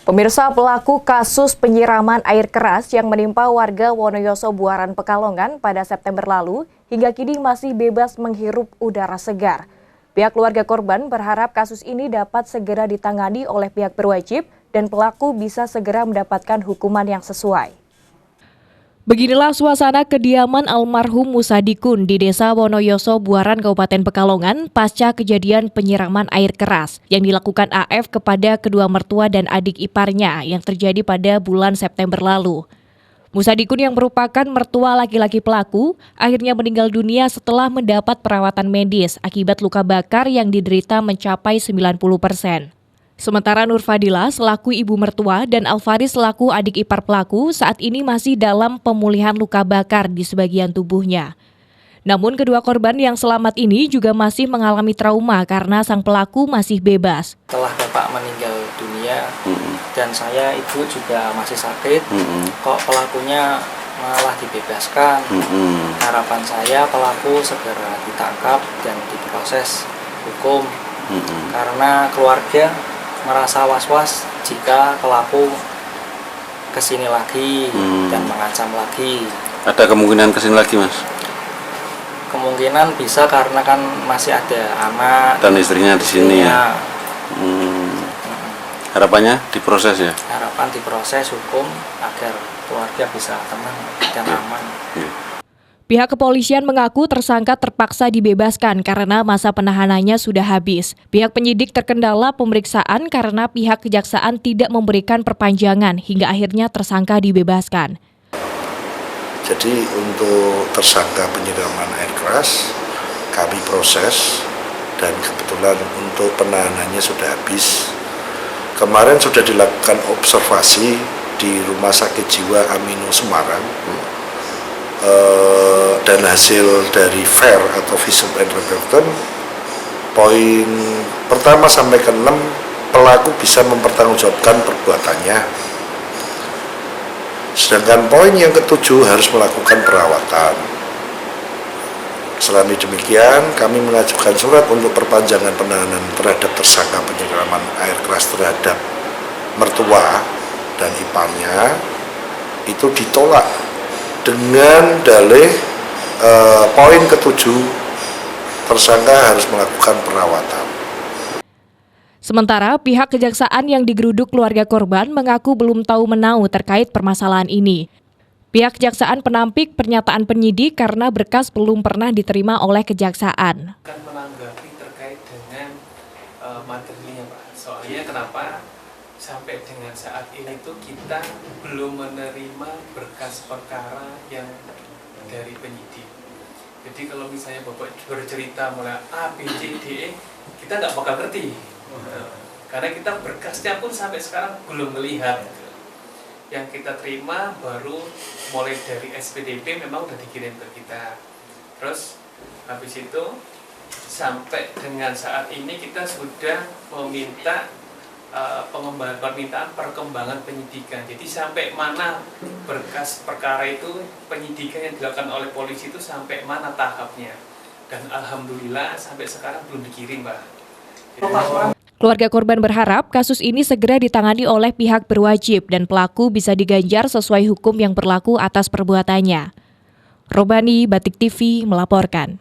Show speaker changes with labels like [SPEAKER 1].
[SPEAKER 1] Pemirsa, pelaku kasus penyiraman air keras yang menimpa warga Wonoyoso Buaran Pekalongan pada September lalu hingga kini masih bebas menghirup udara segar. Pihak keluarga korban berharap kasus ini dapat segera ditangani oleh pihak berwajib dan pelaku bisa segera mendapatkan hukuman yang sesuai. Beginilah suasana kediaman almarhum Musadikun di Desa Wonoyoso Buaran, Kabupaten Pekalongan pasca kejadian penyiraman air keras yang dilakukan AF kepada kedua mertua dan adik iparnya yang terjadi pada bulan September lalu. Musadikun yang merupakan mertua laki-laki pelaku akhirnya meninggal dunia setelah mendapat perawatan medis akibat luka bakar yang diderita mencapai 90%. Sementara Nur Fadila selaku ibu mertua dan Alfaris selaku adik ipar pelaku saat ini masih dalam pemulihan luka bakar di sebagian tubuhnya. Namun kedua korban yang selamat ini juga masih mengalami trauma karena sang pelaku masih bebas.
[SPEAKER 2] Setelah bapak meninggal dunia dan saya ibu juga masih sakit, kok pelakunya malah dibebaskan. Harapan saya pelaku segera ditangkap dan diproses hukum karena keluarga merasa was-was jika pelaku kesini lagi dan mengancam lagi.
[SPEAKER 3] Ada kemungkinan kesini lagi, Mas?
[SPEAKER 2] Kemungkinan bisa karena kan masih ada anak
[SPEAKER 3] dan istrinya di sini ya. Harapannya diproses ya?
[SPEAKER 2] Harapan diproses hukum agar keluarga bisa tenang dan aman.
[SPEAKER 1] Pihak kepolisian mengaku tersangka terpaksa dibebaskan karena masa penahanannya sudah habis. Pihak penyidik terkendala pemeriksaan karena pihak kejaksaan tidak memberikan perpanjangan hingga akhirnya tersangka dibebaskan.
[SPEAKER 4] Jadi untuk tersangka penyiraman air keras kami proses dan kebetulan untuk penahanannya sudah habis. Kemarin sudah dilakukan observasi di Rumah Sakit Jiwa Amino Semarang. Dan hasil dari VAR atau visum et repertum poin pertama sampai ke 6 pelaku bisa mempertanggungjawabkan perbuatannya, sedangkan poin yang ke-7 harus melakukan perawatan. Selain demikian kami mengajukan surat untuk perpanjangan penahanan terhadap tersangka penyiraman air keras terhadap mertua dan iparnya itu ditolak dengan dalih poin ke-7 tersangka harus melakukan perawatan.
[SPEAKER 1] Sementara pihak kejaksaan yang digeruduk keluarga korban mengaku belum tahu menau terkait permasalahan ini. Pihak kejaksaan penampik pernyataan penyidik karena berkas belum pernah diterima oleh kejaksaan.
[SPEAKER 5] Akan menanggapi terkait dengan materinya, Pak. Soalnya kenapa sampai dengan saat ini tuh kita belum menerima berkas perkara yang dari penyidik. Jadi kalau misalnya Bapak bercerita mulai A, B, C, D, E, kita nggak bakal ngerti. Karena kita berkasnya pun sampai sekarang belum melihat. Yang kita terima baru mulai dari SPDP memang udah dikirim ke kita. Terus habis itu sampai dengan saat ini kita sudah meminta permintaan perkembangan penyidikan. Jadi sampai mana berkas perkara itu penyidikan yang dilakukan oleh polisi itu sampai mana tahapnya. Dan alhamdulillah sampai sekarang belum dikirim, Pak.
[SPEAKER 1] Keluarga korban berharap kasus ini segera ditangani oleh pihak berwajib dan pelaku bisa diganjar sesuai hukum yang berlaku atas perbuatannya. Robani, Batik TV melaporkan.